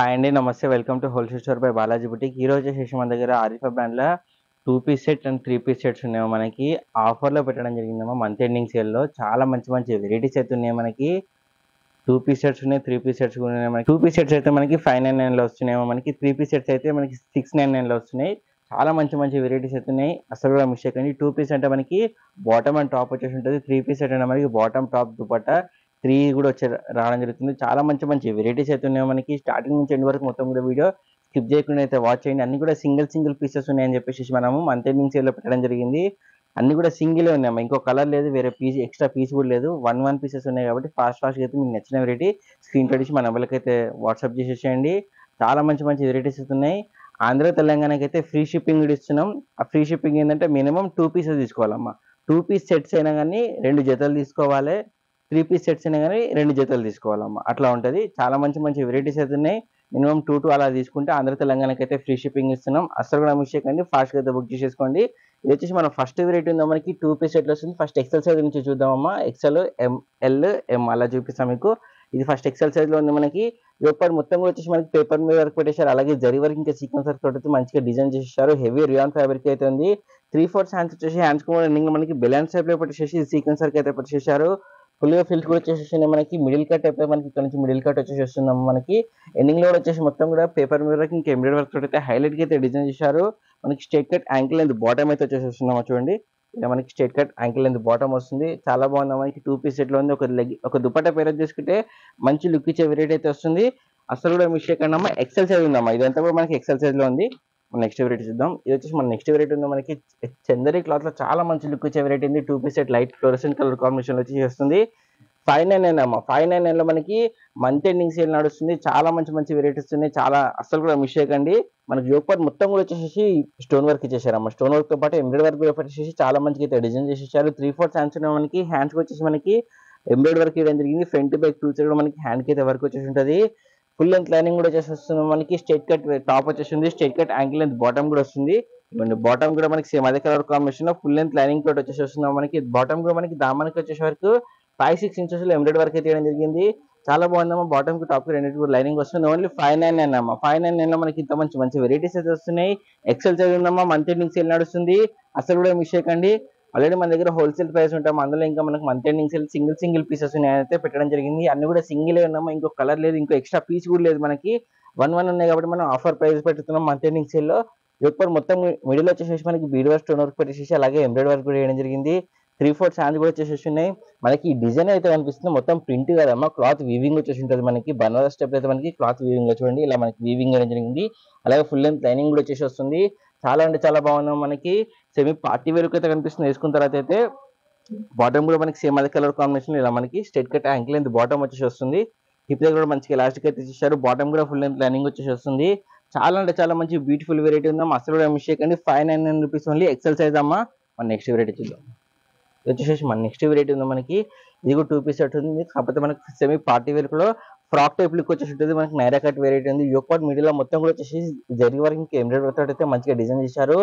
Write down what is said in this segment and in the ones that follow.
Hi అండి, నమస్తే. Welcome to wholesale store by Balaji boutique. ఈ రోజు వచ్చేసి మన దగ్గర ఆరిఫా బ్రాండ్లో 2 piece set and 3 piece sets ఉన్నాయి. మనకి ఆఫర్లో పెట్టడం జరిగిందమ్మా. మంత్ ఎండింగ్ సేల్లో చాలా మంచి మంచి వెరైటీస్ అయితే ఉన్నాయి. మనకి 2 పీస్ సెట్స్ ఉన్నాయి, 3 పీస్ సెట్స్ కూడా ఉన్నాయి. మనకి 2 పీస్ సెట్స్ అయితే మనకి 599లో వస్తున్నాయి. మనకి 3 పీస్ సెట్స్ అయితే మనకి 699లో వస్తున్నాయి. చాలా మంచి మంచి వెరైటీస్ అయితే ఉన్నాయి. అసలు కూడా మిస్టేక్ అండి. 2 పీస్ అంటే మనకి బాటమ్ అండ్ టాప్ వచ్చేసి ఉంటుంది. 3 పీస్ సెట్ అంటే మనకి బాటమ్ టాప్ దుపట్టా 3 కూడా వచ్చి రావడం జరుగుతుంది. చాలా మంచి మంచి వెరైటీస్ అయితే ఉన్నాయి. మనకి స్టార్టింగ్ నుంచి ఎండ్ వరకు మొత్తం కూడా వీడియో స్కిప్ చేయకుండా అయితే వాచ్ చేయండి. అన్ని కూడా సింగిల్ పీసెస్ ఉన్నాయని చెప్పేసి మనము మంత్ ఎండింగ్ సేల్లో పెట్టడం జరిగింది. అన్ని కూడా సింగిలే ఉన్నాయి. ఇంకో కలర్ లేదు, వేరే పీస్ ఎక్స్ట్రా పీస్ కూడా లేదు. 1 పీసెస్ ఉన్నాయి కాబట్టి ఫాస్ట్గా అయితే మీకు నచ్చిన వెరైటీ స్క్రీన్ షాట్ ఇచ్చి మన నెంబర్కి అయితే వాట్సాప్ చేసేసేయండి. చాలా మంచి మంచి వెరైటీస్ అయితే ఉన్నాయి. ఆంధ్ర తెలంగాణకి అయితే ఫ్రీ షిప్పింగ్ కూడా ఇస్తున్నాం. ఆ ఫ్రీ షిప్పింగ్ ఏంటంటే మినిమం 2 పీసెస్ తీసుకోవాలమ్మా. 2 పీస్ సెట్స్ అయినా కానీ 2 జతలు తీసుకోవాలి. 3 పీస్ సెట్స్ అయినా కానీ 2 జతలు తీసుకోవాలమ్మా. అట్లా ఉంటుంది. చాలా మంచి మంచి వెరైటీస్ అయితే ఉన్నాయి. మినిమం 2 అలా తీసుకుంటే ఆంధ్ర తెలంగాణకి అయితే ఫ్రీ షిప్పింగ్ ఇస్తున్నాం. అసలు కూడా మిస్టేక్ అండి. ఫాస్ట్గా అయితే బుక్ చేసేసుకోండి. ఇది వచ్చేసి మన ఫస్ట్ వెరైటీ ఉందా మనకి 2 పీస్ సెట్లు వస్తుంది. ఫస్ట్ ఎక్సెల్ సైజ్ నుంచి చూద్దామమ్మా. ఎక్సెల్, ఎల్, ఎం అలా చూపిస్తాం మీకు. ఇది ఫస్ట్ ఎక్సెల్ సైజ్ లో ఉంది. మనకి లోపల మొత్తం కూడా వచ్చేసి మనకి పేపర్ మీద వర్క్ పెట్టేశారు. అలాగే జరీ వర్క్ ఇంకా సీక్వెన్స్ వర్క్ తోటి మంచిగా డిజైన్ చేసేసారు. హెవీ రియాన్ ఫ్యాబ్రిక్ అయితే ఉంది. 3/4 హ్యాండ్స్ వచ్చేసి హ్యాండ్స్ కూడా ఎండింగ్ మనకి బెలెన్స్ టైప్ లో పెట్టేసి సీక్వెన్స్ వర్క్ అయితే పెట్టేశారు. ఫుల్గా ఫిల్స్ కూడా వచ్చేసి మనకి మిడిల్ కట్ అయితే మనకి ఇక్కడ నుంచి మిడిల్ కట్ వచ్చేసి వస్తున్నాం. మనకి ఎండింగ్ లో కూడా వచ్చేసి మొత్తం కూడా పేపర్ మీద ఇంకా ఎంబ్రాయిడరీ వర్క్ తోటి అయితే హైలైట్ గా అయితే డిజైన్ చేశారు. మనకి straight cut ankle and bottom అయితే వచ్చేసి వస్తున్నాం. చూడండి, ఇలా మనకి straight cut ankle and bottom వస్తుంది. చాలా బాగుంది. మనకి 2 పీస్ సెట్ లో ఉంది. ఒక దుపట్టా పేరు చేసుకుంటే మంచి లుక్ ఇచ్చే వెరైటీ అయితే వస్తుంది. అసలు కూడా మిస్టేక్ అన్నమ్మా. ఎక్సెల్ సైజ్ ఉందమ్మా. ఇదంతా కూడా మనకి ఎక్సెల్ సైజ్ లో ఉంది. నెక్స్ట్ వెరైటీ చూద్దాం. ఇది వచ్చేసి మన నెక్స్ట్ వెరైటీ ఉంది. మనకి చందరి క్లాత్ లో చాలా మంచి లుక్ ఇచ్చే వెరైటీ ఉంది. 2 piece set light fluorescent colour combination లో వచ్చి వస్తుంది. 599 అమ్మా. 599 లో మనకి మంత్ ఎండింగ్ సేల్ నడుస్తుంది. చాలా మంచి మంచి వెరైటీస్ ఉన్నాయి. చాలా అసలు కూడా మిస్టేక్ అండి. మనకి యోగపాట్ మొత్తం కూడా వచ్చేసి స్టోన్ వర్క్ ఇచ్చేసారమ్మా. స్టోన్ వర్క్ తో పాటు ఎంబ్రాయిడరీ వర్క్ కూడా పెట్టేసి చాలా మంచిగా అయితే డిజైన్ చేసేసారు. 3/4 హ్యాండ్స్ మనకి హ్యాండ్స్ వచ్చేసి మనకి ఎంబ్రాయిడరీ వర్క్ ఇవ్వడం జరిగింది. ఫ్రంట్ బ్యాక్ టూ సైడ్ కూడా మనకి హ్యాండ్ కి అయితే వర్క్ వచ్చేసి ఉంటుంది. ఫుల్ లెంత్ లైనింగ్ కూడా వచ్చేసి వస్తుంది. మనకి స్ట్రైట్ కట్ టాప్ వచ్చేసింది. Straight cut ankle length bottom కూడా వస్తుంది. బాటమ్ కూడా మనకి సేమ్ అదే కలర్ కాంబినేషన్ లో ఫుల్ లెంత్ లైనింగ్ తోటి వచ్చేసి వస్తుంది. మనకి బాటమ్ కూడా మనకి దామానికి వచ్చేసే వరకు 5-6 ఇంచెస్ లో ఎంబ్రాయిడరీ వర్క్ అయితే చేయడం జరిగింది. చాలా బాగుందమ్మా. బాటమ్ కి టాప్ కి రెండింటి కూడా లైనింగ్ వస్తుంది. ఓన్లీ 599 అమ్మా. 599 లో మనకి ఇంత మంచి మంచి వెరైటీస్ అయితే వస్తున్నాయి. ఎక్సెల్ సైజ్ ఉందమ్మా. మంత్ ఎండింగ్ సేల్ నడుస్తుంది. అసలు కూడా మిస్టేక్ అండి. ఆల్రెడీ మన దగ్గర హోల్సేల్ ప్రైస్ ఉంటాం. అందులో ఇంకా మనకి month ending sale single pieces అయితే పెట్టడం జరిగింది. అన్ని కూడా సింగిల్ ఉన్నామా. ఇంకో కలర్ లేదు, ఇంకో ఎక్స్ట్రా పీస్ కూడా లేదు. మనకి 1 ఉన్నాయి కాబట్టి మనం ఆఫర్ ప్రైస్ పెట్టుతున్నాం. మంత్ ఎండింగ్ సేల్ లో ఇప్పుడు మొత్తం మిడిల్ వచ్చేసి మనకి బీడ్ వర్క్ స్టోన్ వర్క్ పెట్టేసి అలాగే ఎంబ్రాయిడరీ వర్క్ కూడా చేయడం జరిగింది. 3/4 హ్యాండ్స్ కూడా వచ్చేసి ఉన్నాయి. మనకి ఈ డిజైన్ అయితే కనిపిస్తుంది. మొత్తం ప్రింట్ కదమ్మా. క్లాత్ వీవింగ్ వచ్చేసి ఉంటుంది. మనకి బనారస్ స్టెప్ అయితే మనకి క్లాత్ వీవింగ్ చూడండి. ఇలా మనకి వీవింగ్ చేయడం జరిగింది. అలాగే ఫుల్ లెంత్ లైనింగ్ కూడా వచ్చేసి వస్తుంది. చాలా అంటే చాలా బాగున్నాం. మనకి సెమీ పార్టీ వేర్ అయితే కనిపిస్తుంది. వేసుకున్న తర్వాత అయితే బాటమ్ కూడా మనకి సేమ్ అదే కలర్ కాంబినేషన్ ఇలా మనకి straight cut ankle length bottom వచ్చేసి వస్తుంది. హిప్ దగ్గర కూడా మంచిగా ఎలాస్టిక్ అయితే ఇచ్చారు. బాటమ్ కూడా ఫుల్ లెంత్ లైనింగ్ వచ్చేసి వస్తుంది. చాలా అంటే చాలా మంచి బ్యూటిఫుల్ వెరైటీ ఉందాం. అసలు కూడా మిస్టేక్ అండి. 599 రూపీస్ ఓన్లీ. ఎక్సెల్ సైజ్ అమ్మా. మన నెక్స్ట్ వెరైటీ చూద్దాం. వచ్చేసి మన నెక్స్ట్ వెరైటీ ఉంది. మనకి ఇది కూడా 2 పీస్ సెట్ ఉంది. కాకపోతే మనకి సెమీ పార్టీ వేర్ కూడా ఫ్రాక్ టైప్ లుక్ వచ్చేసి ఉంటుంది. మనకి నైరా కట్ వెరైటీ ఉంది. యోగపాట్ మిడిల్ లో మొత్తం కూడా వచ్చేసి జరీ వర్క్ ఇంకా ఎంబ్రాయిడరీ అయితే మంచిగా డిజైన్ చేశారు.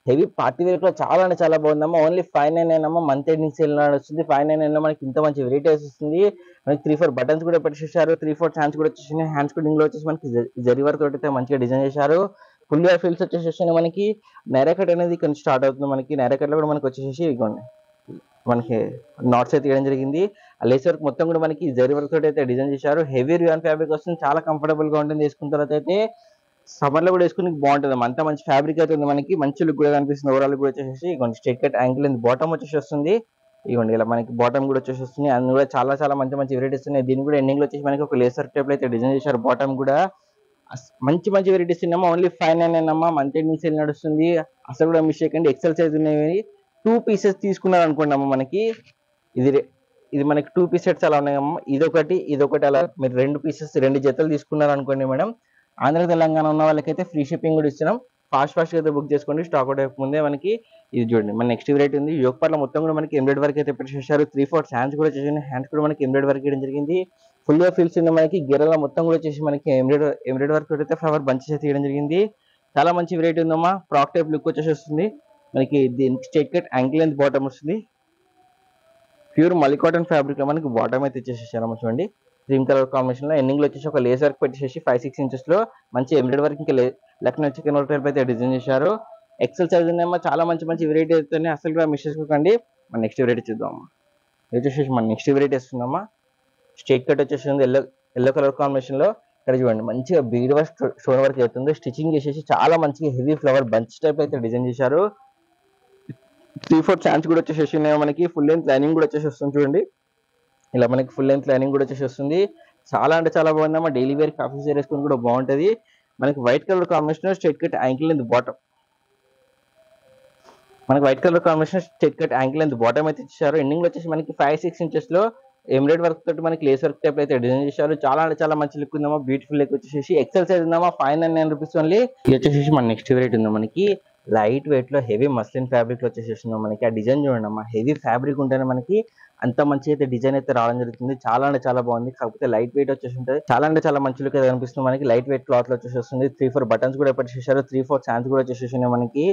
హెవీ పార్టీ వేర్ కూడా చాలా అంటే చాలా బాగుందమ్మా. ఓన్లీ 599 అమ్మా. మంత్ ఎండింగ్ సేల్ వస్తుంది. 599 లో మనకి ఇంత మంచి వెరైటీస్ వస్తుంది. మనకి 3/4 బటన్స్ కూడా పెట్టేసారు. 3/4 హ్యాండ్స్ కూడా వచ్చేసి హ్యాండ్స్ కూడా ఇందులో వచ్చేసి మనకి జరీ వర్క్ తోటి అయితే మంచిగా డిజైన్ చేశారు. ఫుల్ గా ఫిల్స్ వచ్చేసి మనకి నైరా కట్ అనేది ఇక్కడ స్టార్ట్ అవుతుంది. మనకి నైరా కట్ లో కూడా మనకి వచ్చేసి ఇవ్వండి మనకి నాట్స్ అయితే వేయడం జరిగింది. ఆ లేస్ వర్క్ మొత్తం కూడా మనకి జరీ వర్క్ తోటి అయితే డిజైన్ చేశారు. హెవీ రియాన్ ఫ్యాబ్రిక్ వస్తుంది. చాలా కంఫర్టబుల్ గా ఉంటుంది. వేసుకున్న తర్వాత అయితే సమ్మర్ లో కూడా వేసుకుని బాగుంటుంది. అంత మంచి ఫ్యాబ్రిక్ అయితే ఉంది. మనకి మంచి లుక్ కూడా కనిపిస్తుంది. ఓవరాల్ కూడా వచ్చేసి ఇవ్వండి straight cut ankle and bottom వచ్చేసి వస్తుంది. ఇవ్వండి ఇలా మనకి బాటమ్ కూడా వచ్చేసి వస్తుంది. అన్ని కూడా చాలా చాలా మంచి మంచి వెరైటీస్ ఉన్నాయి. దీని కూడా ఎండింగ్ లో వచ్చేసి మనకి ఒక లేసర్ టైప్ అయితే డిజైన్ చేశారు. బాటమ్ కూడా మంచి మంచి వెరైటీస్ ఉన్నామా. ఓన్లీ 599 అమ్మా. మంత్ ఎండింగ్ సేల్ నడుస్తుంది. అసలు కూడా మిస్టేక్ అండి. ఎక్సెల్ సైజ్ ఉన్నాయి. 2 పీసెస్ తీసుకున్నారు అనుకోండి మనకి ఇది మనకి 2 పీస్ సెట్స్ అలా ఉన్నాయమ్మా. ఇదొకటి అలా మీరు 2 పీసెస్ 2 జతలు తీసుకున్నారు అనుకోండి మేడం. ఆంధ్ర తెలంగాణ ఉన్న వాళ్ళకైతే ఫ్రీ షిప్పింగ్ కూడా ఇస్తున్నాం. ఫాస్ట్ గా అయితే బుక్ చేసుకోండి. స్టాక్ అవుట్ ముందే మనకి ఇది చూడండి. మన నెక్స్ట్ వెరైటీ ఉంది. యోగపాట్లో మొత్తం కూడా మనకి ఎంబ్రాయిడరీ వర్క్ అయితే పెట్టేసారు. 3/4 హ్యాండ్స్ కూడా వచ్చేసి హ్యాండ్స్ కూడా మనకి ఎంబ్రాయిడరీ వర్క్ చేయడం జరిగింది. ఫుల్ గా ఫిల్స్ ఉంది. మనకి గిరల మొత్తం కూడా వచ్చేసి మనకి ఎంబ్రాయిడరీ వర్క్ అయితే ఫ్లవర్ బంచెస్ అయితే తీయడం జరిగింది. చాలా మంచి వెరైటీ ఉందమ్మా. ఫ్రాక్ టైప్ లుక్ వచ్చేసి వస్తుంది. మనకి దీనికి straight cut ankle length bottom వస్తుంది. ప్యూర్ మల్లి కాటన్ ఫ్యాబ్రిక్ లో మనకి బాటమ్ అయితే ఇచ్చేసేసారమ్మా. చూడండి క్రీమ్ కలర్ కాంబినేషన్ లో ఎండింగ్ లో వచ్చేసి ఒక లేస్ వర్క్ పెట్టేసి 5-6 ఇంచెస్ లో మంచి ఎంబ్రాయిడరీ వర్క్ ఇంకా లక్నో చికెన్ వర్క్ టైప్ అయితే డిజైన్ చేశారు. ఎక్సెల్ సైజ్ ఉందేమో, చాలా మంచి మంచి వెరైటీ అయితే అసలు కూడా మిస్ చేసుకోకండి. మన నెక్స్ట్ వెరైటీ చూద్దాం. ఇది వచ్చేసి మన నెక్స్ట్ వెరైటీ వస్తుందమ్మా. స్ట్రైట్ కట్ వచ్చేసి ఎల్లో కలర్ కాంబినేషన్ లో ఇక్కడ చూడండి మంచిగా బీడ్ వర్క్ స్టోన్ వర్క్ అవుతుంది. స్టిచింగ్ చేసేసి చాలా మంచిగా హెవీ ఫ్లవర్ బంచ్ టైప్ అయితే డిజైన్ చేశారు. 3/4 ఛాన్స్ కూడా వచ్చేసి మనకి ఫుల్ లెంత్ లైనింగ్ కూడా వచ్చేసి వస్తుంది. చూడండి ఇలా మనకి ఫుల్ లెంత్ లైనింగ్ కూడా వచ్చేసి వస్తుంది. చాలా అంటే చాలా బాగుందమ్మా. డైలీ వేర్ ఆఫీస్ వేర్ వేసుకుని కూడా బాగుంటది. మనకి white colour combination straight cut ankle length bottom, మనకి white colour combination straight cut ankle length bottom అయితే ఇచ్చారు. ఎండింగ్ లో వచ్చేసి మనకి 5-6 ఇంచెస్ లో ఎంబ్రాయిడరీ వర్క్ తోటి మనకి లేస్ వర్క్ టైప్ అయితే డిజైన్ చేశారు. చాలా అంటే చాలా మంచి లుక్ ఉందమ్మా. బ్యూటిఫుల్ లుక్ వచ్చేసి ఎక్సెల్ సైజ్ ఉందమ్మా. 599 రూపీస్ ఓన్లీ. ఇది వచ్చేసి మన నెక్స్ట్ వెరైటీ ఉందా మనకి లైట్ వెయిట్ లో హెవీ మస్లిన్ ఫ్యాబ్రిక్ లో వచ్చేసేసింది మనకి. ఆ డిజైన్ చూడండి అమ్మా, హెవీ ఫ్యాబ్రిక్ ఉంటేనే మనకి అంత మంచి అయితే డిజైన్ అయితే రావడం జరుగుతుంది. చాలా అంటే చాలా బాగుంది. కాకపోతే లైట్ వెయిట్ వచ్చేసి ఉంటుంది. చాలా అంటే చాలా మంచి లుక్ అయితే కనిపిస్తుంది మనకి. లైట్ వెయిట్ క్లాత్ లో వచ్చేసి వస్తుంది. 3-4 బటన్స్ కూడా పెట్టేసారు. 3-4 ఛాన్స్ కూడా వచ్చేసి మనకి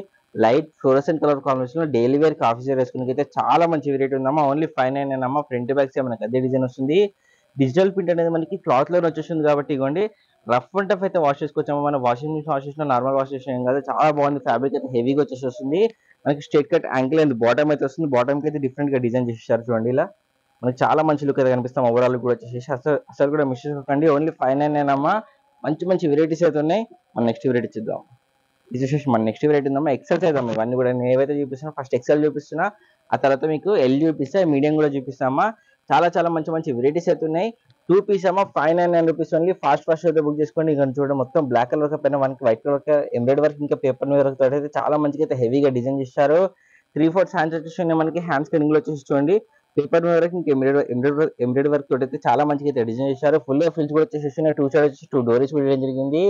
లైట్ ఫ్లోరసెంట్ కలర్ కాంబినేషన్ లో డైలీ వేర్ ఆఫీస్ వేర్ వేసుకుని అయితే చాలా మంచి వెరైటీ ఉందమ్మా. ఓన్లీ 599 అమ్మా. ఫ్రంట్ బ్యాక్స్ మనకి అదే డిజైన్ వస్తుంది. డిజిటల్ ప్రింట్ అనేది మనకి క్లాత్ లో వచ్చేసింది కాబట్టి ఇవ్వండి రఫ్ అండ్ టఫ్ అయితే వాష్ చేసుకోవచ్చాము. మన వాషింగ్ మిషన్ వాష్ చేసిన నార్మల్ వాష్ చేసిన ఏం కాదు. చాలా బాగుంది. ఫ్యాబ్రిక్ అయితే హెవీగా వచ్చేసి వస్తుంది. మనకి straight cut ankle and bottom అయితే వస్తుంది. బాటమ్ కి అయితే డిఫరెంట్ గా డిజైన్ చేసేసారు. చూడండి ఇలా మనకి చాలా మంచి లుక్ అయితే కనిపిస్తాం. ఓవరాల్ కూడా వచ్చేసి అసలు కూడా మిస్ చేసుకోకండి. ఓన్లీ 599 అమ్మా. మంచి మంచి వెరైటీస్ అయితే ఉన్నాయి. మన నెక్స్ట్ వెరైటీ చూద్దాం. ఇది వచ్చేసి మన నెక్స్ట్ వెరైటీ ఉందమ్మా. ఎక్సెల్ సైజ్ అమ్మా. ఇవన్నీ కూడా నేను ఏవైతే చూపిస్తున్నా ఫస్ట్ ఎక్సెల్ చూపిస్తున్నా, ఆ తర్వాత మీకు ఎల్ చూపిస్తా, మీడియం కూడా చూపిస్తామా. చాలా చాలా మంచి మంచి వెరైటీస్ అయితే ఉన్నాయి. 2 పీస్ అమ్మా. 599 రూపీస్ ఓన్లీ. ఫాస్ట్ అయితే బుక్ చేసుకోండి. ఇక్కడ చూడండి మొత్తం బ్లాక్ కలర్ పైన మనకి వైట్ కలర్ ఎంబ్రాయిడరీ వర్క్ ఇంకా పేపర్ వర్క్ తోటి అయితే చాలా మంచిగా అయితే హెవీగా డిజైన్ చేశారు. 3/4 హ్యాండ్స్ వచ్చేసి మనకి హ్యాండ్స్ కటింగ్ లో వచ్చేసి చూడండి పేపర్ వర్క్ ఇంకా ఎంబ్రాయిడరీ వర్క్ తోటి అయితే చాలా మంచిగా అయితే డిజైన్ చేశారు. ఫుల్ ఫ్రిల్స్ కూడా వచ్చేసి 2 సైడ్ వచ్చేసి 2 డోరీస్ కూడా జరిగింది.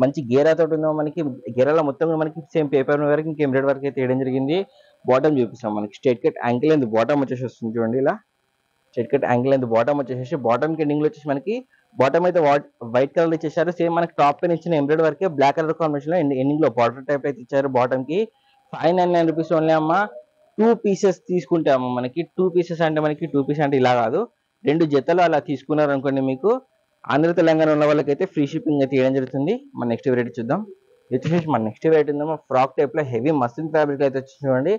మంచి గేరా తోటి ఉందో మనకి. గేరాలో మొత్తం మనకి సేమ్ పేపర్ వర్క్ ఇంకా ఎంబ్రాయిడరీ వర్క్ అయితే వేయడం జరిగింది. బాటమ్ చూపిస్తాం. మనకి straight cut ankle and bottom వచ్చేసి వస్తుంది. చూడండి ఇలా straight cut ankle and bottom వచ్చేసి బాటమ్ కి ఎండింగ్ లో వచ్చేసి మనకి బాటమ్ అయితే వైట్ కలర్ ఇచ్చేసారు. సేమ్ మనకి టాప్ పైన ఇచ్చిన embroidery work black colour combination లో ఎండింగ్ లో బార్డర్ టైప్ అయితే ఇచ్చారు. బాటమ్ కి 599 రూపీస్ ఓన్లీ అమ్మా. 2 పీసెస్ తీసుకుంటే అమ్మ మనకి 2 పీసెస్ అంటే మనకి 2 పీస్ అంటే ఇలా కాదు, 2 జతలు అలా తీసుకున్నారు అనుకోండి, మీకు ఆంధ్ర తెలంగాణ ఉన్న వాళ్ళకైతే ఫ్రీ షిప్పింగ్ అయితే ఇవ్వడం జరుగుతుంది. మన నెక్స్ట్ వెరైటీ చూద్దాం. ఇది వచ్చేసి మన నెక్స్ట్ వెరైటీ ఉందమ్మా. ఫ్రాక్ టైప్ లో హెవీ మస్లిన్ ఫ్యాబ్రిక్ అయితే వచ్చి చూడండి.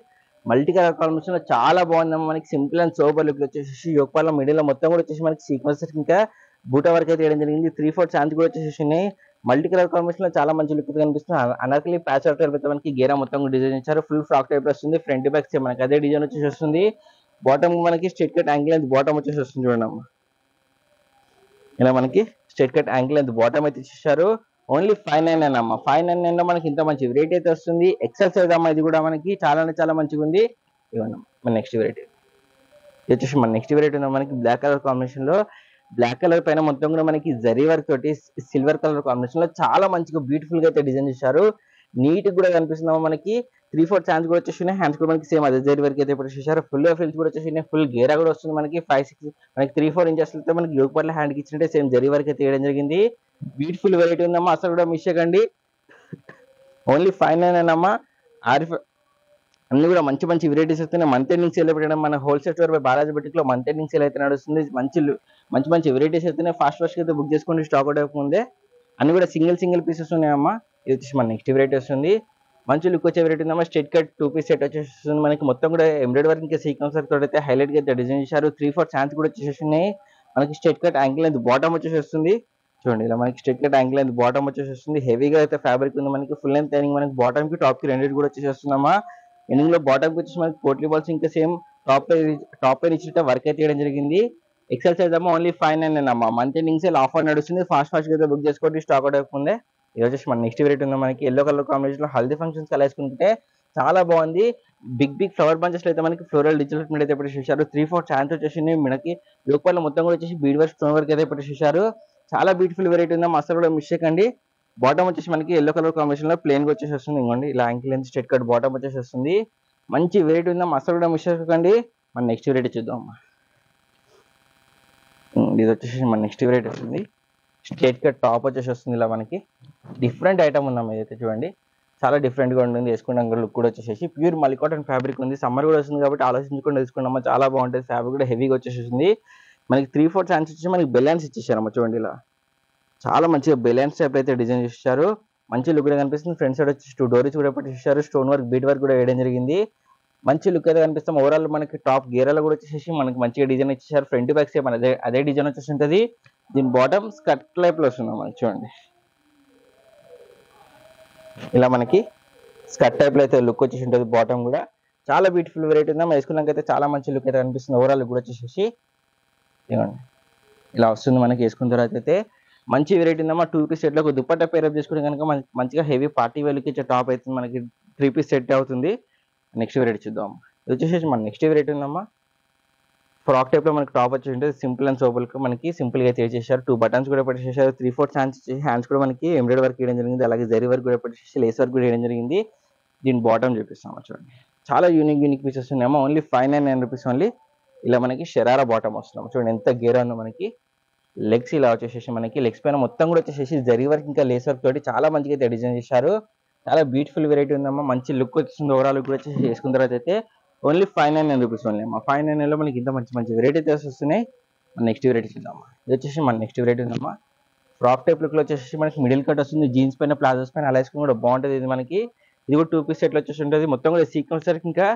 మల్టీ కలర్ కాంబినేషన్ లో చాలా బాగుందమ్మా. మనకి సింపుల్ అండ్ సోబర్ లుక్ వచ్చేసి యోగపాల మిడిల్ లో మొత్తం కూడా వచ్చేసి మనకి సీక్వెన్స్ ఇంకా బూటా వర్క్ అయితే వేయడం జరిగింది. 3/4 ఛాన్స్ కూడా వచ్చేసి ఉన్నాయి. మల్టీ కలర్ కాంబినేషన్ లో చాలా మంచి లుక్ కనిపిస్తుంది. అనార్కలి ప్యాచ్ అవుట్ అయితే మనకి గేరా మొత్తం డిజైన్ ఇచ్చారు. ఫుల్ ఫ్రాక్ టైప్ వస్తుంది. ఫ్రంట్ బ్యాక్ మనకి అదే డిజైన్ వచ్చేసి వస్తుంది. బాటమ్ మనకి straight cut angle and bottom వచ్చేసి వస్తుంది. చూడండి అమ్మా, ఇలా మనకి straight cut angle and bottom అయితే ఇచ్చేసారు. ఓన్లీ 599 అమ్మా. 599 లో మనకి ఇంత మంచి వెరైటీ అయితే వస్తుంది. ఎక్సెల్ సైజ్ అమ్మా. ఇది కూడా మనకి చాలా చాలా మంచిగా ఉంది. ఇవ్వండి మన నెక్స్ట్ వెరైటీ. ఇది వచ్చేసి మన నెక్స్ట్ వెరైటీ ఉందా మనకి బ్లాక్ కలర్ కాంబినేషన్ లో. బ్లాక్ కలర్ పైన మొత్తం కూడా మనకి జరీ వర్క్ తోటి సిల్వర్ కలర్ కాంబినేషన్ లో చాలా మంచిగా బ్యూటిఫుల్ గా అయితే డిజైన్ చేశారు. నీట్ కూడా కనిపిస్తుందమ్మా. మనకి 3/4 ఛాన్స్ కూడా వచ్చేసి హ్యాండ్స్ కూడా మనకి సేమ్ అదే జరీ వర్క్ అయితే ఇప్పుడు చేశారు. ఫుల్ ఫ్రిల్స్ కూడా వచ్చేసి ఫుల్ గేరా కూడా వస్తుంది. మనకి 5-6 మనకి 3-4 ఇంచెస్ అయితే మనకి యోగపాల హ్యాండ్ కి ఇచ్చినట్టే సేమ్ జరీ వర్క్ అయితే వేయడం జరిగింది. బ్యూటిఫుల్ వెరైటీ ఉందమ్మా. అసలు కూడా మిస్ చేయకండి. ఓన్లీ 599 అమ్మా. అన్ని కూడా మంచి మంచి వెరైటీస్ వస్తున్నాయి. మంత్ ఎండింగ్ సేల్ పెట్టడం మన wholesale store by Balaji boutique లో మంత్ ఎండింగ్ సేల్ అయితే నడుస్తుంది. మంచి మంచి వెరైటీస్ అయితే ఫాస్ట్ అయితే బుక్ చేసుకోండి. స్టాక్ అవుట్ అవ్వకముందే. అన్ని కూడా సింగిల్ పీసెస్ ఉన్నాయమ్మా. ఇది వచ్చేసి మన నెక్స్ట్ వెరైటీ వస్తుంది. మంచి లుక్ వచ్చే వెరైటీ ఉందమ్మా. స్ట్రైట్ కట్ 2 పీస్ సెట్ వచ్చేస్తుంది. మనకి మొత్తం కూడా ఎంబ్రాయిడరీ వర్క్ ఇంకా సీక్వెన్స్ వర్క్ తోటి అయితే హైలైట్ గా అయితే డిజైన్ చేశారు. 3/4 ఛాన్స్ కూడా వచ్చేసి ఉన్నాయి. మనకి straight cut ankle and bottom వచ్చేసి వస్తుంది. చూడండి ఇలా మనకి straight cut ankle and bottom వచ్చేసి వస్తుంది. హెవీగా అయితే ఫ్యాబ్రిక్ ఉంది. మనకి ఫుల్ లెంత్ లైనింగ్ మనకి బాటమ్ కి టాప్ కి రెండింటి కూడా వచ్చేసి వస్తుందమ్మా. ఎండింగ్ లో బాటమ్ వచ్చేసి మనకి పోట్లీ బాల్స్ ఇంకా సేమ్ టాప్ పైన ఇచ్చిన వర్క్ అయితే చేయడం జరిగింది. ఎక్సెల్ సైజ్ అమ్మా. ఓన్లీ 599 అమ్మా. మంత్ ఎండింగ్ సేల్ ఆఫర్ నడుస్తుంది. ఫాస్ట్ అయితే బుక్ చేసుకోండి. స్టాక్ అవుట్ అవ్వకముందే. ఇది వచ్చేసి మన నెక్స్ట్ వెరైటీ ఉంది మనకి ఎల్లో కలర్ కాంబినేషన్ లో హల్దీ ఫంక్షన్స్ కలర్ వేసుకుంటే చాలా బాగుంది. బిగ్ ఫ్లవర్ బంచెస్ అయితే మనకి ఫ్లోరల్ డిజిటల్ ప్రింట్ అయితే ఇప్పుడు చేశారు. 3/4 ఛాన్స్ వచ్చేసి మనకి యోగపాల మొత్తం కూడా వచ్చేసి బీడ్ వర్క్ స్టోన్ వర్క్ అయితే ఇప్పుడు చేశారు. చాలా బ్యూటిఫుల్ వెరైటీ ఉందా. అసలు కూడా మిస్ చేయకండి. బాటమ్ వచ్చేసి మనకి ఎల్లో కలర్ కాంబినేషన్ లో ప్లేన్ గా వచ్చేసి వస్తుంది. ఇంకోండి ఇలా ankle length straight cut bottom వచ్చేసి వస్తుంది. మంచి వెరైటీ ఉందా. అసలు కూడా మిస్ చేసుకోకండి. మన నెక్స్ట్ వెరైటీ చూద్దాం. ఇది వచ్చేసి మన నెక్స్ట్ వెరైటీ వస్తుంది. స్ట్రైట్ కట్ టాప్ వచ్చేసి వస్తుంది. ఇలా మనకి డిఫరెంట్ ఐటమ్ ఉందమ్మా. ఇదైతే చూడండి చాలా డిఫరెంట్ గా ఉంటుంది. వేసుకున్నాం లుక్ కూడా వచ్చేసి ప్యూర్ మల్లికాటన్ ఫ్యాబ్రిక్ ఉంది. సమ్మర్ కూడా వస్తుంది కాబట్టి ఆలోచించుకొని వేసుకున్నామా. చాలా బాగుంటుంది. ఫ్యాబ్రిక్ కూడా హెవీగా వచ్చేసింది. మనకి 3/4 హ్యాండ్స్ వచ్చి మనకి బెలెన్స్ ఇచ్చేసారమ్మా. చూడండి ఇలా చాలా మంచిగా బెలెన్స్ టైప్ అయితే డిజైన్ చేశారు. మంచి లుక్ కూడా కనిపిస్తుంది. ఫ్రంట్ సైడ్ వచ్చి 2 డోరీస్ కూడా పెట్టేసారు. స్టోన్ వర్క్ బీట్ వర్క్ కూడా వేయడం జరిగింది. మంచి లుక్ అయితే కనిపిస్తాం. ఓవరాల్ మనకి టాప్ గేరాలో కూడా వచ్చేసి మనకి మంచిగా డిజైన్ ఇచ్చేసారు. ఫ్రంట్ బ్యాక్ సేమ్ అదే డిజైన్ వచ్చేసి ఉంటుంది. దీని బాటమ్ స్కర్ట్ టైప్ లో వస్తుంది మనకి. చూడండి ఇలా మనకి స్కర్ట్ టైప్ లో అయితే లుక్ వచ్చేసి ఉంటుంది. బాటమ్ కూడా చాలా బ్యూటిఫుల్ వెరైటీ ఉందా. వేసుకున్నాకైతే చాలా మంచి లుక్ అయితే కనిపిస్తుంది. ఓవరాల్ లుక్ కూడా వచ్చేసి ఇవ్వండి ఇలా వస్తుంది మనకి. వేసుకున్న తర్వాత అయితే మంచి వెరైటీ ఉందమ్మా. 2 పీస్ సెట్ లో ఒక దుప్పట్టా పేరప్ చేసుకుంటే కనుక మంచిగా హెవీ పార్టీ వేర్కి ఇచ్చే టాప్ అయితే మనకి 3 పీస్ సెట్ అవుతుంది. నెక్స్ట్ వెరైటీ చూద్దాం. ఇది వచ్చేసి మన నెక్స్ట్ వెరైటీ ఉందమ్మా. ఫ్రాక్ టైప్ లో మనకి టాప్ వచ్చేసి ఉంటుంది. సింపుల్ అండ్ సోబుల్ మనకి సింపుల్ గా చేసేసారు. 2 బటన్స్ కూడా పెట్టేసారు. 3/4 హ్యాండ్స్ కూడా మనకి ఎంబ్రాయిడరీ వర్క్ వేయడం జరిగింది. అలాగే జరీ వర్క్ కూడా పెట్టేసి లేస్ వర్క్ కూడా వేయడం జరిగింది. దీని బాటమ్ చూపిస్తాం చూడండి. చాలా యూనిక్ పీసెస్ ఉన్నాయమ్మా. Only 599 rupees only. ఇలా మనకి షరారా బాటమ్ వస్తున్నాం. చూడండి ఎంత గేర్ ఉందో మనకి. లెగ్స్ ఇలా వచ్చేసి మనకి లెగ్స్ పైన మొత్తం కూడా వచ్చేసి జరీ వర్క్ ఇంకా లేస్ వర్క్ తోటి చాలా మంచిగా అయితే డిజైన్ చేశారు. చాలా బ్యూటిఫుల్ వెరైటీ ఉందమ్మా. మంచి లుక్ వచ్చింది. ఓవరాల్ లుక్ వచ్చేసి వేసుకున్న తర్వాత అయితే ఓన్లీ 599 రూపీస్ ఓన్లీ అమ్మా. 599 లో మనకి ఇంత మంచి వెరైటీ అయితే వస్తున్నాయి. మన నెక్స్ట్ వెరైటీ చూద్దామా. ఇది వచ్చేసి మన నెక్స్ట్ వెరైటీ ఉందమ్మా. ఫ్రాక్ టైప్ లుక్ లో వచ్చేసి మనకి మిడిల్ కట్ వస్తుంది. జీన్స్ పైన ప్లాజోస్ పైన అలా వేసుకుని కూడా బాగుంటుంది. ఇది మనకి ఇది కూడా 2 పీస్ సెట్ లో వచ్చేసి ఉంటుంది. మొత్తం కూడా సీక్వెన్స్ వర్క్ ఇంకా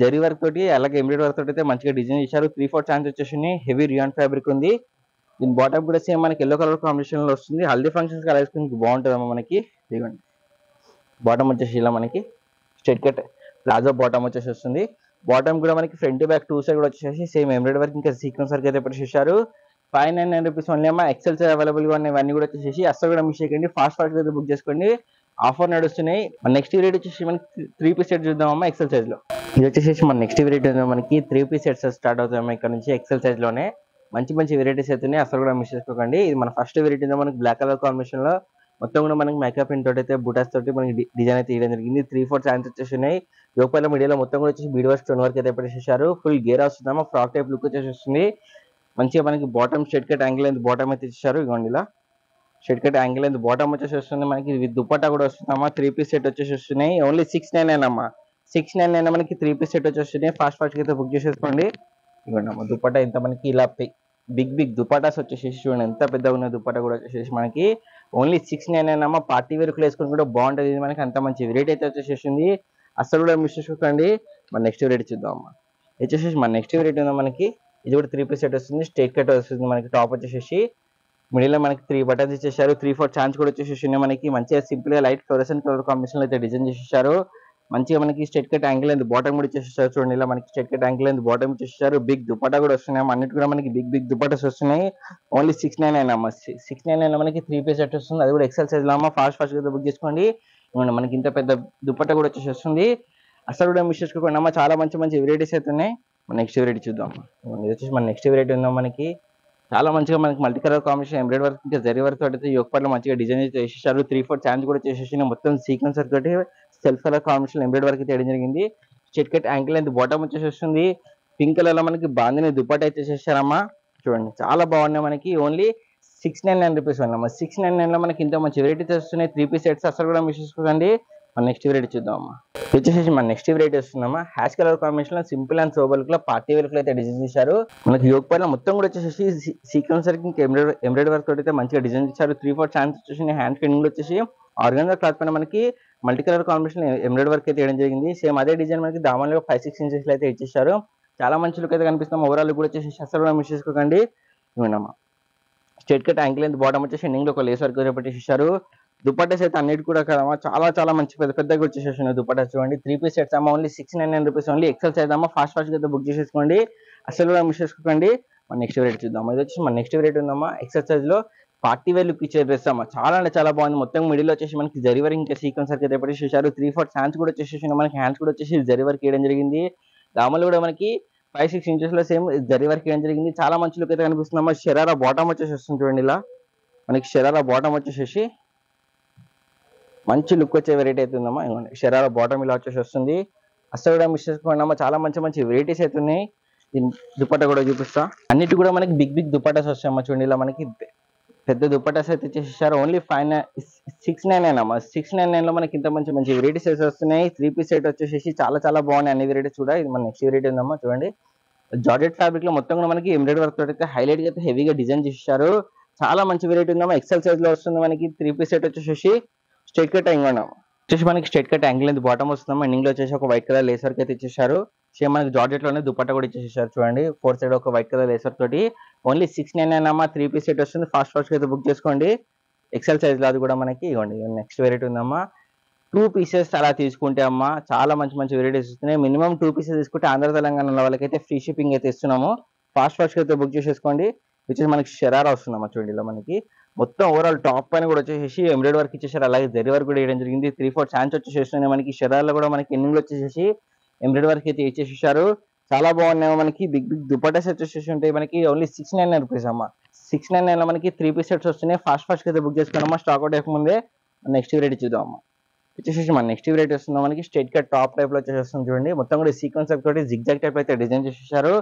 జరీ వర్క్ తోటి అలాగే ఎంబ్రాయిడరీ వర్క్ తోటి అయితే మంచిగా డిజైన్ చేశారు. 3/4 వచ్చేసి హెవీ రియాన్ ఫ్యాబ్రిక్ ఉంది. దీని బాటమ్ కూడా సేమ్ మనకి ఎల్లో కలర్ కాంబినేషన్ లో వస్తుంది. హల్దీ ఫంక్షన్స్ అలా వేసుకుని బాగుంటుంది అమ్మా మనకి. ఇదిగోండి బాటమ్ వచ్చేసి ఇలా మనకి స్ట్రైట్ కట్ ప్లాజో బాటమ్ వచ్చేసి వస్తుంది. బాటమ్ కూడా మనకి ఫ్రంట్ బ్యాక్ 2 సైడ్ కూడా వచ్చేసి సేమ్ ఎంబ్రాయిడరీ వర్క్ ఇంకా సీక్వెన్స్ వర్క్ అయితే పెట్టేసారు. 599 రూపీస్ ఓన్లీ అమ్మా. ఎక్సెల్ సైజ్ అవైలబుల్ గా ఉన్నాయి. ఇవన్నీ కూడా వచ్చేసి అసలు కూడా మిస్ చేయకండి. ఫాస్ట్ అయితే బుక్ చేసుకోండి. ఆఫర్ నడుస్తున్నాయి. మన నెక్స్ట్ వెరైటీ వచ్చేసి మనకి 3 పీస్ సెట్ చూద్దామమ్మా ఎక్సెల్ సైజ్ లో. ఇది వచ్చేసి మన నెక్స్ట్ వెరైటీ మనకి 3 పీస్ సెట్స్ స్టార్ట్ అవుతాయమ్మా ఇక్కడ నుంచి ఎక్సెల్ సైజ్ లోనే. మంచి వెరైటీస్ అవుతున్నాయి. అసలు కూడా మిస్ చేసుకోకండి. ఇది మన ఫస్ట్ వెరైటీ మనకి బ్లాక్ కలర్ కాంబినేషన్ లో మొత్తం కూడా మనకి మేకప్ పిన్ తోటి అయితే బుటాస్ తోటి మనకి డిజైన్ అయితే ఇవ్వడం జరిగింది. 3/4 హ్యాండ్స్ వచ్చేసి ఉన్నాయి. యోగపల్ల మీడియాలో మొత్తం కూడా వచ్చేసి బీడ్ వర్క్ స్టోన్ వర్క్ అయితే పెట్టేసారు. ఫుల్ గేర్ వస్తుందమ్మా. ఫ్రాక్ టైప్ లుక్ వచ్చేసి వస్తుంది. మంచిగా మనకి బాటమ్ స్ట్రైట్ కట్ యాంగిల్ అయితే బాటమ్ అయితే ఇచ్చేసారు. ఇవ్వండి ఇలా స్ట్రైట్ కట్ యాంగిల్ అయితే బాటమ్ వచ్చేసి వస్తుంది. మనకి విత్ దుపట్టా కూడా వస్తుందమ్మా. 3 పీస్ సెట్ వచ్చేసి వస్తున్నాయి. ఓన్లీ 699 అమ్మా. 699 మనకి 3 పీస్ సెట్ వచ్చేసి వస్తున్నాయి. ఫాస్ట్ అయితే బుక్ చేసేసుకోండి. ఇవ్వండి అమ్మా దుపట్టా ఇంత మనకి ఇలా బిగ్ దుపటాస్ వచ్చేసి చూడండి ఎంత పెద్దగా ఉన్న దుపట్టా కూడా వచ్చేసి మనకి ఓన్లీ 699 అమ్మా. పార్టీ వేర్ వేసుకొని కూడా బాగుంటుంది. ఇది మనకి అంత మంచి వెరైటీ అయితే వచ్చేసేసింది. అసలు కూడా మిస్ చేసుకోకండి. మన నెక్స్ట్ వెరైటీ చూద్దాం అమ్మా. వచ్చేసి మన నెక్స్ట్ వెరైటీ ఉందా మనకి. ఇది కూడా 3 పీస్ సెట్ వస్తుంది. స్ట్రైట్ కట్ వస్తుంది మనకి. టాప్ వచ్చేసి మిడిల్ లో మనకి 3 బటన్స్ ఇచ్చేసారు. 3/4 కూడా వచ్చేసి మనకి మంచిగా సింపుల్ గా లైట్ ఫ్లోరెసెంట్ కలర్ కాంబినేషన్ అయితే డిజైన్ చేసేసారు. మంచిగా మనకి straight cut angle and bottom కూడా ఇచ్చేసారు. చూడండి ఇలా మనకి straight cut angle and bottom ఇచ్చేసారు. బిగ్ దుపట్టా కూడా వస్తున్నాయి. అన్నిటి కూడా మనకి బిగ్ దుపట్టాస్ వస్తున్నాయి. ఓన్లీ 699 అమ్మా. 699 మనకి 3 పీస్ సెట్ వస్తుంది. అది కూడా ఎక్సెల్ సైజ్ లో అమ్మా. ఫాస్ట్ గా బుక్ చేసుకోండి. మనకి ఇంత పెద్ద దుపట్టా కూడా వచ్చేసి వస్తుంది. అసలు కూడా మిస్ చేసుకోకండి అమ్మా. చాలా మంచి వెరైటీస్ అయితే ఉన్నాయి. మన నెక్స్ట్ వెరైటీ చూద్దాం. ఇది వచ్చేసి మన నెక్స్ట్ వెరైటీ ఉందా మనకి. చాలా మంచిగా మనకి multi colour combination embroidery work ఇంకా జరీ వర్క్ తోటి అయితే యోగపల్ల మంచిగా డిజైన్ అయితే చేసేసారు. 3/4 కూడా చేసేసి మొత్తం సీక్వెన్స్ వర్క్ తోటి self colour combination embroidery work అయితే జరిగింది. స్ట్రైట్ కట్ యాంకిల్ అయితే బాటమ్ వచ్చేసి వస్తుంది. పింక్ కలర్ లో మనకి బాందిని దుపట్టా అయితే చేసేసారమ్మా. చూడండి చాలా బాగున్నాయి మనకి. ఓన్లీ 699 రూపీస్ అమ్మా. 699 లో మనకి ఇంత మంచి వెరైటీస్ వస్తున్నాయి. 3 పీస్ సెట్స్ అసలు కూడా మిస్ చేసుకోకండి. మన నెక్స్ట్ వెరైటీ చూద్దామమ్మా. వచ్చేసి మన నెక్స్ట్ వెరైటీ వస్తుందమ్మా. హ్యాష్ కలర్ కాంబినేషన్ లో సింపుల్ అండ్ సోబర్ లో పార్టీ వేర్ అయితే డిజైన్ చేశారు. మనకి యోగ పైన మొత్తం కూడా వచ్చేసి సీక్వెన్స్ వర్క్ ఇంకా ఎంబ్రాయిడరీ వర్క్ తోటి అయితే మంచిగా డిజైన్ చేశారు. 3/4 వచ్చేసి హ్యాండ్ ఫిట్టింగ్ వచ్చేసి ఆర్గనైజర్ క్లాత్ పైన మనకి multi colour combination embroidery work అయితే వేయడం జరిగింది. సేమ్ అదే డిజైన్ మనకి దామన్లో 5-6 ఇంచెస్ అయితే ఇచ్చేసారు. చాలా మంచి లుక్ అయితే కనిపిస్తాం. ఓవరాల్ లుక్ కూడా వచ్చేసి అసలు కూడా మిస్ చేసుకోకండి. ఇవ్వండమ్మా straight cut ankle and bottom వచ్చేసి ఎండింగ్ లో ఒక లేస్ వర్క్ పెట్టేసారు. దుపట్టాస్ అయితే అన్నిటి కూడా కదమ్మా చాలా మంచి పెద్దగా వచ్చేసేసి దుపట్టా చూడండి. 3 పీస్ సెట్స్ అమ్మా. Only 699 rupees only. XL size అమ్మా. ఫాస్ట్ అయితే బుక్ చేసేసుకోండి. అసలు కూడా మిస్ చేసుకోకండి. మన నెక్స్ట్ వెరైటీ చూద్దాం. ఇది వచ్చి మన నెక్స్ట్ వెరైటీ ఉందమ్మా. ఎక్సెల్ సైజ్ లో పార్టీ వేర్ లుక్ ఇచ్చే డ్రెస్ అమ్మా. చాలా బాగుంది. మొత్తం మిడిల్ వచ్చేసి మనకి జరీ వర్క్ ఇంకా సీక్వెన్స్ వర్క్ అయితే పెట్టేసారు. 3/4 కూడా వచ్చేసి మనకి హ్యాండ్స్ కూడా వచ్చేసి జరీ వర్క్ వేయడం జరిగింది. దామలు కూడా మనకి 5-6 ఇంచెస్ లో సేమ్ జరీ వర్క్ వేయడం జరిగింది. చాలా మంచి లుక్ అయితే కనిపిస్తుందమ్మా. షరారా బాటమ్ వచ్చేసి వస్తుంది చూడండి. ఇలా మనకి షరారా బాటమ్ వచ్చేసి మంచి లుక్ వచ్చే వెరైటీ అయితే ఉందమ్మా. షరారా బాటమ్ ఇలా వచ్చేసి వస్తుంది. అసలు కూడా మిస్ చేసుకోండి అమ్మా. చాలా మంచి వెరైటీస్ అయితే ఉన్నాయి. దీని దుపట్టా కూడా చూపిస్తా. అన్నిటి కూడా మనకి బిగ్ దుపట్టాస్ వస్తాయమ్మా. చూడండి ఇలా మనకి పెద్ద దుపట్టాస్ అయితే చేసేసారు. ఓన్లీ 699 అమ్మా. 699 లో మనకి ఇంత మంచి వెరైటీస్ అయితే వస్తున్నాయి. 3 పీస్ సెట్ వచ్చేసి చాలా బాగున్నాయి అన్ని వెరైటీస్ కూడా. ఇది మన నెక్స్ట్ వెరైటీ ఉందమ్మా. చూడండి జార్జెట్ ఫ్యాబ్రిక్ లో మొత్తం కూడా మనకి ఎంబ్రాయిడరీ వర్క్ తోటి అయితే హైలైట్ గా అయితే హెవీగా డిజైన్ చేశారు. చాలా మంచి వెరైటీ ఉందమ్మా. ఎక్సెల్ సైజ్ లో వస్తుంది మనకి. 3 పీస్ సెట్ వచ్చేసి స్ట్రైట్ కట్ యాంగిల్ వచ్చేసి మనకి స్ట్రైట్ కట్ యాంగిల్ అనేది బాటమ్ వస్తుందమ్మా. ఎండింగ్ లో వచ్చేసి ఒక వైట్ కలర్ లేస్ వర్క్ అయితే ఇచ్చేసారు. సేమ్ మనకి జార్జెట్ లోనే దుపట్టా కూడా ఇచ్చేసారు చూడండి. 4 సైడ్ ఒక వైట్ కలర్ లేస్ వర్క్ తోటి ఓన్లీ 699 అమ్మా. 3 పీస్ సెట్ వస్తుంది. ఫాస్ట్ అయితే బుక్ చేసుకోండి. ఎక్సెల్ సైజ్ లో అది కూడా మనకి ఇవ్వండి. నెక్స్ట్ వెరైటీ ఉందమ్మా. 2 పీసెస్ అలా తీసుకుంటే అమ్మా చాలా మంచి వెరైటీస్ వస్తున్నాయి. మినిమం 2 పీసెస్ తీసుకుంటే ఆంధ్ర తెలంగాణ ఉన్న వాళ్ళకైతే ఫ్రీ షిప్పింగ్ అయితే ఇస్తున్నాము. ఫాస్ట్ అయితే బుక్ చేసేసుకోండి. వచ్చేసి మనకి షరారా వస్తుందమ్మా చూడండి. ఇలా మనకి మొత్తం ఓవరాల్ టాప్ పైన కూడా వచ్చేసి ఎంబ్రాయిడరీ వర్క్ ఇచ్చేసారు. అలాగే జరీ వర్క్ కూడా వేయడం జరిగింది. 3/4 హ్యాండ్స్ వచ్చేసి మనకి షరారాలో కూడా మనకి ఎండింగ్ లో వచ్చేసి ఎంబ్రాయిడరీ వర్క్ అయితే ఇచ్చేసారు. చాలా బాగున్నాయి. మనకి బిగ్ దుపట్టాస్ వచ్చేసి ఉంటాయి. మనకి ఓన్లీ 699 రూపీస్ అమ్మా. 699 లో మనకి 3 పీస్ సెట్స్ వస్తున్నాయి. ఫాస్ట్ అయితే బుక్ చేసుకోండి. స్టాక్ అవుట్ అయిపోయింది. నెక్స్ట్ వెరైటీ చూద్దాం అమ్మా. వచ్చేసి మన నెక్స్ట్ వెరైటీ వస్తుంది మనకి స్ట్రైట్ కట్ టాప్ టైప్ లో వచ్చేస్తుంది చూడండి. మొత్తం కూడా సీక్వెన్స్ తోటి జిగ్జాగ్ టైప్ అయితే డిజైన్ చేసేసారు.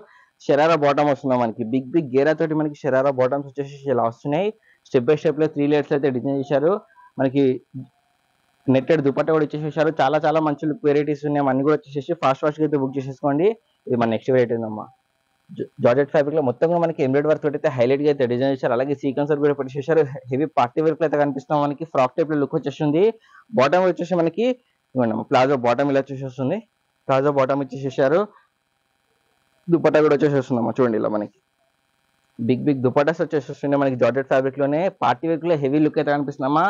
షరారా బాటమ్ వస్తుంది మనకి. బిగ్ గేరా తోటి మనకి షరారా బాటమ్స్ వచ్చేసి ఇలా వస్తున్నాయి. స్టెప్ బై స్టెప్ లో 3 లేయర్స్ అయితే డిజైన్ చేశారు. మనకి నెట్టెడ్ దుపట్టా కూడా ఇచ్చేసేసారు. చాలా మంచి లుక్ వెరైటీస్ ఉన్నాయి. అన్ని కూడా వచ్చేసి ఫాస్ట్ అయితే బుక్ చేసేసుకోండి. ఇది మన నెక్స్ట్ వెరైటీ ఉందమ్మా. జార్జెట్ ఫ్యాబ్రిక్ లో మొత్తం కూడా మనకి ఎంబ్రాయిడరీ వర్క్ తోటి అయితే హైలైట్ గా అయితే డిజైన్ చేశారు. అలాగే సీక్వెన్స్ వర్క్ కూడా పెట్టేసారు. హెవీ పార్టీ వర్క్ అయితే కనిపిస్తున్నాం మనకి. ఫ్రాక్ టైప్ లో లుక్ వచ్చేసింది. బాటమ్ వచ్చేసి మనకి ప్లాజో బాటమ్ ఇలా వచ్చేసేస్తుంది. ప్లాజో బాటమ్ ఇచ్చేసేసారు. దుపట్టా కూడా వచ్చేసేస్తుందమ్మా చూడండి. ఇలా మనకి బిగ్ దుపట్టాస్ వచ్చేసేస్తున్నాయి మనకి జార్జెట్ ఫ్యాబ్రిక్ లోనే. పార్టీ వర్క్ లో హెవీ లుక్ అయితే కనిపిస్తుందమ్మా.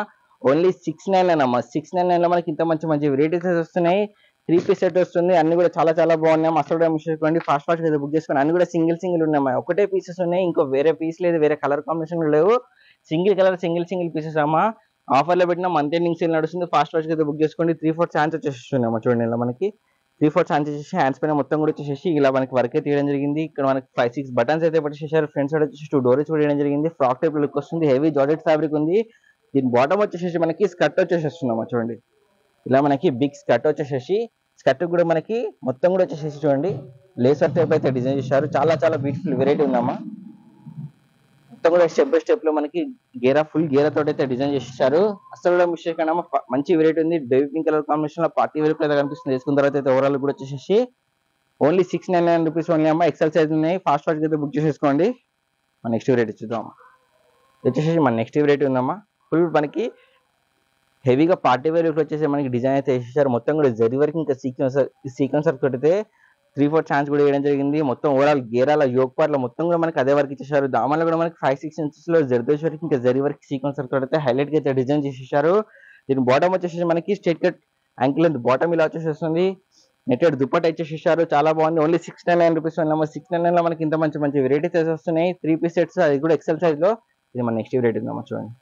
ఓన్లీ 699 అమ్మా. 699 లో మనకి ఇంత మంచి వెరైటీస్ వస్తున్నాయి. 3 పీస్ సెట్ వస్తుంది. అన్ని కూడా చాలా బాగున్నాయి. అసలు మిస్సుకోండి. ఫాస్ట్ అయితే బుక్ చేసుకోండి. అన్ని కూడా సింగిల్ ఉన్నాయి. ఒకటే పీసెస్ ఉన్నాయి. ఇంకో వేరే పీస్ లేదు. వేరే కలర్ కాంబినేషన్ లేవు. సింగిల్ కలర్ సింగిల్ పీసెస్ అమ్మా. ఆఫర్ లో పెట్టిన మంత్ ఎండింగ్ సేల్ నడుస్తుంది. ఫాస్ట్ అయితే బుక్ చేసుకోండి. 3/4 హ్యాండ్స్ వచ్చేస్తున్నాయి అమ్మా చూడండి. ఇలా మనకి 3/4 హ్యాండ్స్ వచ్చేసి హ్యాండ్స్ పైన మొత్తం కూడా వచ్చేసి ఇలా మనకి వర్క్ అయితే తీయడం జరిగింది. ఇక్కడ మనకి 5-6 బటన్స్ అయితే పెట్టేసారు. ఫ్రంట్ సైడ్ వచ్చేసి 2 డోర్స్ కూడా వేయడం జరిగింది. ఫ్రాక్ టైప్ లుక్ వస్తుంది. హెవీ జార్జెట్ ఫ్యాబ్రిక్ ఉంది. దీని బాటమ్ వచ్చేసి మనకి స్కర్ట్ వచ్చేసేస్తున్నామా చూడండి. ఇలా మనకి బిగ్ స్కర్ట్ వచ్చేసేసి స్కర్ట్ కూడా మనకి మొత్తం కూడా వచ్చేసేసి చూడండి లేసర్ టైప్ అయితే డిజైన్ చేశారు. చాలా బ్యూటిఫుల్ వెరైటీ ఉందమ్మా. మొత్తం కూడా స్టెప్ బై స్టెప్ లో మనకి ఫుల్ గేరా తోటి అయితే డిజైన్ చేసేసారు. అసలు కూడా మిస్టేక్ అయినా మంచి వెరైటీ ఉంది. బేబీ పింక్ కలర్ కాంబినేషన్ లో పార్టీ వేర్ అయితే కనిపిస్తుంది. వేసుకున్న తర్వాత అయితే ఓవరాల్ కూడా వచ్చేసి ఓన్లీ 699 రూపీస్ ఓన్లీ అమ్మా. ఎక్సెల్ సైజ్ ఉన్నాయి. ఫాస్ట్ అయితే బుక్ చేసేసుకోండి. మన నెక్స్ట్ వెరైటీ చూద్దాం. వచ్చేసి మన నెక్స్ట్ వెరైటీ ఉందమ్మా. ఫుల్ మనకి హెవీగా పార్టీ వేర్ వచ్చేసి మనకి డిజైన్ అయితే వేసేసారు. మొత్తం కూడా జరీ వర్క్ ఇంకా సీక్వెన్స్ వర్క్ తోటి 3/4 ఛాన్స్ కూడా వేయడం జరిగింది. మొత్తం ఓవరాల్ గేరాల యోగ్ పార్ట్ లో మొత్తం కూడా మనకి అదే వర్క్ ఇచ్చేసారు. దామల్లో కూడా మనకి 5-6 ఇంచెస్ లో జర్దోష్ వర్క్ ఇంకా జరీ వర్క్ సీక్వెన్స్ వర్క్ తోటి హైలైట్ గా అయితే డిజైన్ చేసేసారు. దీని బాటమ్ వచ్చేసి మనకి స్ట్రైట్ కట్ యాంకిల్ బాటమ్ ఇలా వచ్చేసేస్తుంది. నెట్టెడ్ దుపట్టా ఇచ్చేసేసారు. చాలా బాగుంది. Only 699 rupees. 699 లో మనకి ఇంత మంచి వెరైటీస్ వస్తున్నాయి. 3 పీస్ సెట్స్ అది కూడా ఎక్సెల్ సైజ్ లో. ఇది మన నెక్స్ట్ వెరైటీ ఉందమ్మా చూడండి.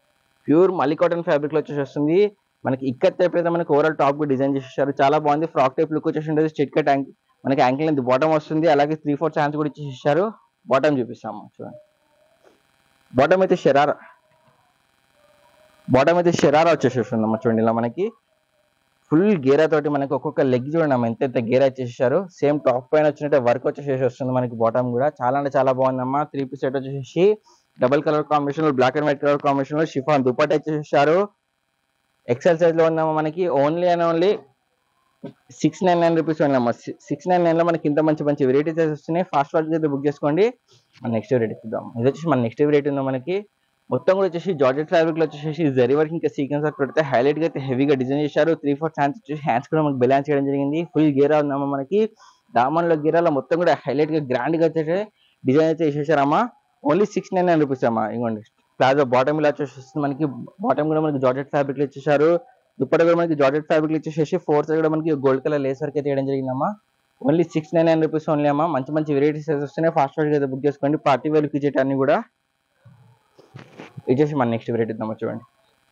ప్యూర్ మల్లీ కాటన్ ఫ్యాబ్రిక్ లో వచ్చేసి మనకి ఇక్కడ టైప్ అయితే మనకి ఓవరాల్ టాప్ కూడా డిజైన్ చేసేసారు. చాలా బాగుంది. ఫ్రాక్ టైప్ లుక్ వచ్చేసి ఉంటుంది. స్ట్రైట్ కట్ మనకి యాంకిల్ లెంత్ బాటమ్ వస్తుంది. అలాగే 3/4 ఛాన్స్ కూడా ఇచ్చేసారు. బాటమ్ చూపిస్తాము చూడండి. బాటమ్ అయితే షరారా వచ్చేసేస్తుందమ్మా చూడండి. ఇలా మనకి ఫుల్ గేరా తోటి మనకి ఒక్కొక్క లెగ్ చూడండి అమ్మ ఎంత గేరా ఇచ్చేసారు. సేమ్ టాప్ పైన వచ్చినట్టే వర్క్ వచ్చేసి వస్తుంది మనకి. బాటమ్ కూడా చాలా బాగుందమ్మా. 3 పీస్ సెట్ వచ్చేసి డబుల్ కలర్ కాంబినేషన్ లో black and white colour combination లో షిఫాన్ దుపట్టా ఇచ్చేసారు. ఎక్సెల్ సైజ్ లో ఉందమ్మా. మనకి ఓన్లీ 699 రూపీస్ అమ్మా. 699 లో మనకి ఇంత మంచి వెరైటీస్ వస్తున్నాయి. ఫాస్ట్ అయితే బుక్ చేసుకోండి. మన నెక్స్ట్ వెరైటీ చూద్దాం. ఇది వచ్చేసి మన నెక్స్ట్ వెరైటీ ఉందా మనకి. మొత్తం కూడా వచ్చేసి జార్జెట్ ఫ్యాబ్రిక్ లో వచ్చేసి జరీ వర్క్ ఇంకా సీక్వెన్స్ వర్క్ పెడితే హైలైట్ గా అయితే హెవీగా డిజైన్ చేశారు. 3/4 హ్యాండ్స్ వచ్చేసి హ్యాండ్స్ కూడా మనకి బ్యాలెన్స్ చేయడం జరిగింది. ఫుల్ గేరా ఉందమ్మా మనకి. దామన్లో గేరాలో మొత్తం కూడా హైలైట్ గా గ్రాండ్ గా అయితే డిజైన్ అయితే చేసేసారమ్మా. ఓన్లీ 699 రూపీస్ అమ్మా. ఇవ్వండి ప్లాజో బాటమ్ ఇలా వచ్చేసి మనకి. బాటమ్ కూడా మనకి జార్జెట్ ఫ్యాబ్రిక్ లో ఇచ్చేసారు. దుపట్టా కూడా మనకి జార్జెట్ ఫ్యాబ్రిక్ ఇచ్చేసి 4 సైడ్ కూడా మనకి గోల్డ్ కలర్ లేస్ వర్క్ అయితే వేయడం జరిగిందమ్మా. ఓన్లీ 699 రూపీస్ ఓన్లీ అమ్మా. మంచి వెరైటీస్ వస్తున్నాయి. ఫాస్ట్ అయితే బుక్ చేసుకోండి. పార్టీ వేర్కి ఇచ్చేటన్ని కూడా. ఇచ్చేసి మన నెక్స్ట్ వెరైటీ ఇద్దామా చూడండి.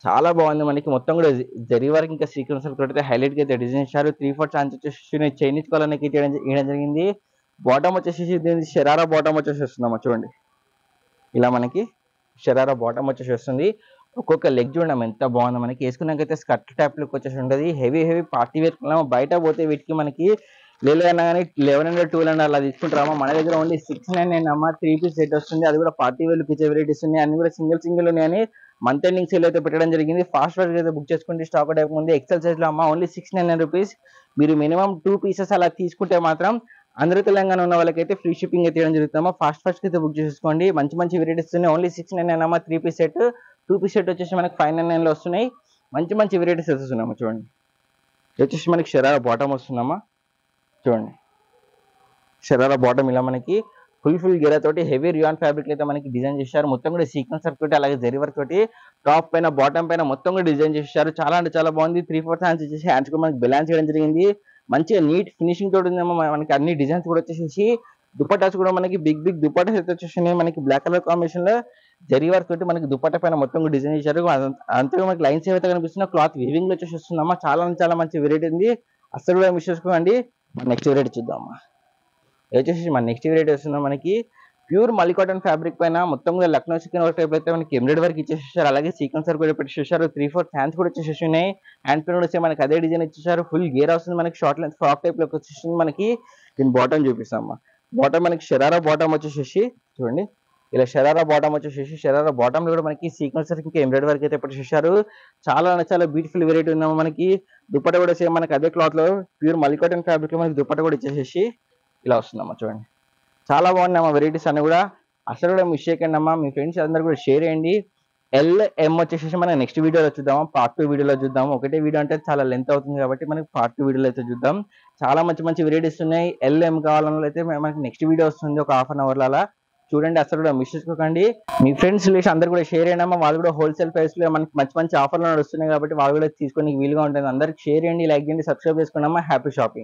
చాలా బాగుంది మనకి. మొత్తం కూడా జరీ వర్క్ ఇంకా సీక్వెన్స్ వర్క్ అయితే హైలైట్ గా అయితే డిజైన్ చేశారు. 3/4 ఛాన్స్ వచ్చేసి చైనీస్ కలర్ అనేది వేయడం జరిగింది. బాటమ్ వచ్చేసి షరారా బాటమ్ వచ్చేసి వస్తుందమ్మా చూడండి. ఇలా మనకి షరారా బాటమ్ వచ్చేసి వస్తుంది. ఒక్కొక్క లెగ్ చూడడం ఎంత బాగుందో మనకి. వేసుకున్నాకైతే స్కర్ట్ టైప్ లుక్ వచ్చేసి ఉంటుంది. హెవీ పార్టీ వేర్ బయట పోతే వీటికి మనకి లేదన్నా కానీ 1100, 1200 అలా తీసుకుంటారమ్మా. మన దగ్గర ఓన్లీ 699 అమ్మా. 3 పీస్ సెట్ వస్తుంది. అది కూడా పార్టీ వేర్ లుక్ ఇచ్చే వెరైటీస్ ఉన్నాయి. అన్ని కూడా సింగిల్ ఉన్నాయని మంత్ ఎండింగ్ సేల్ అయితే పెట్టడం జరిగింది. ఫాస్ట్ అయితే బుక్ చేసుకోండి. స్టాక్ అవుట్ అయిపోయింది. ఎక్సెల్ సైజ్ లో అమ్మా. Only 699 rupees. మీరు మినిమం 2 పీసెస్ అలా తీసుకుంటే మాత్రం ఆంధ్ర తెలంగాణ ఉన్న వాళ్ళకైతే ఫ్రీ షిప్పింగ్ అయితే ఇవ్వడం జరుగుతుందమ్మా. ఫాస్ట్ అయితే బుక్ చేసుకోండి. మంచి మంచి వెరైటీస్ ఉన్నాయి. ఓన్లీ 699 అమ్మా 3 పీస్ సెట్. 2 పీస్ సెట్ వచ్చేసి మనకి 599 వస్తున్నాయి. మంచి మంచి వెరైటీస్ వస్తున్నాయమ్మా. చూడండి, ఇది వచ్చేసి మనకి షరారా బాటమ్ వస్తుందమ్మా. చూడండి, షరారా బాటమ్ ఇలా మనకి ఫుల్ గెరతోటి హెవీ రియాన్ ఫ్యాబ్రిక్ అయితే మనకి డిజైన్ చేశారు. మొత్తం కూడా సీక్వెన్స్ వర్క్ తోటి అలాగే జరీ వర్క్ తోటి టాప్ పైన బాటమ్ పైన మొత్తం కూడా డిజైన్ చేశారు. చాలా అంటే చాలా బాగుంది. 3/4 హ్యాండ్స్ వచ్చేసి హ్యాండ్స్ కూడా మనకి బ్యాలెన్స్ చేయడం జరిగింది. మంచిగా నీట్ ఫినిషింగ్ తోటి ఉందేమో. మనకి అన్ని డిజైన్స్ కూడా వచ్చేసి దుపట్టాస్ కూడా మనకి బిగ్ దుపట్టాస్ అయితే వచ్చేసి మనకి బ్లాక్ కలర్ కాంబినేషన్ లో జరీ వర్క్ తోటి మనకి దుపట్టా పైన మొత్తం కూడా డిజైన్ చేశారు. అంతగా మనకి లైన్స్ ఏవైతే కనిపిస్తున్నా క్లాత్ వీవింగ్ లో వచ్చేసి వస్తుందమ్మా. చాలా మంచి వెరైటీ ఉంది. అసలు కూడా మిస్ చేసుకోండి. నెక్స్ట్ వెరైటీ చూద్దామా. ఇది వచ్చేసి మన నెక్స్ట్ వెరైటీ వస్తుందా మనకి ప్యూర్ మల్లి కాటన్ ఫ్యాబ్రిక్ పైన మొత్తం కూడా లక్నో చికెన్ వర్క్ టైప్ అయితే మనకి ఎంబ్రాయిడరీ వర్క్ ఇచ్చేసారు. అలాగే సీక్వెన్స్ వర్క్ కూడా పెట్టేసారు. 3/4 హ్యాండ్స్ కూడా వచ్చేసి ఉన్నాయి. హ్యాండ్ పైన వచ్చి మనకి అదే డిజైన్ ఇచ్చేసారు. ఫుల్ గేర్ వస్తుంది మనకి. షార్ట్ లెంత్ ఫ్రాక్ టైప్ లోకి వచ్చేసి మనకి దీని బాటమ్ చూపిస్తామా. బాటమ్ మనకి షరారా బాటమ్ వచ్చేసి చూడండి, ఇలా షరారా బాటమ్ వచ్చేసి షరారా బాటమ్ లో కూడా మనకి సీక్వెన్స్ వర్క్ ఇంకా ఎంబ్రాయిడరీ వర్క్ అయితే పెట్టేసారు. చాలా బ్యూటిఫుల్ వెరైటీ ఉందమ్మా. మనకి దుపట్టా కూడా సేమ్ మనకి అదే క్లాత్ లో ప్యూర్ మల్లి కాటన్ ఫ్యాబ్రిక్ లో మనకి దుపట్టా కూడా ఇచ్చేసి ఇలా వస్తుందమ్మా. చూడండి, చాలా బాగున్నాయమ్మా వెరైటీస్ అన్ని కూడా. అసలు కూడా మిస్ చేయకండి అమ్మా. మీ ఫ్రెండ్స్ అందరూ కూడా షేర్ చేయండి. LM వచ్చేసి మనం నెక్స్ట్ వీడియోలో చూద్దాం. పార్ట్ 2 వీడియోలో చూద్దాం. ఒకటే వీడియో అంటే చాలా లెంత్ అవుతుంది కాబట్టి మనకి పార్ట్ 2 వీడియోలో అయితే చూద్దాం. చాలా మంచి వెరైటీస్ ఉన్నాయి. LM కావాలన్న అయితే మనకి నెక్స్ట్ వీడియో వస్తుంది ఒక 1/2 అవర్ అలా చూడండి. అసలు కూడా మిస్ చేసుకోకండి. మీ ఫ్రెండ్స్ రిలేషన్ అందరూ కూడా షేర్ చేయండి అమ్మా. వాళ్ళు కూడా హోల్సేల్ ప్రైస్ లో మనకి మంచి ఆఫర్లు నడుస్తున్నాయి కాబట్టి వాళ్ళు కూడా తీసుకొని వీలుగా ఉంటుంది. అందరికి షేర్ చేయండి, లైక్ చేయండి, సబ్స్క్రైబ్ చేసుకోండి అమ్మా. Happy shopping.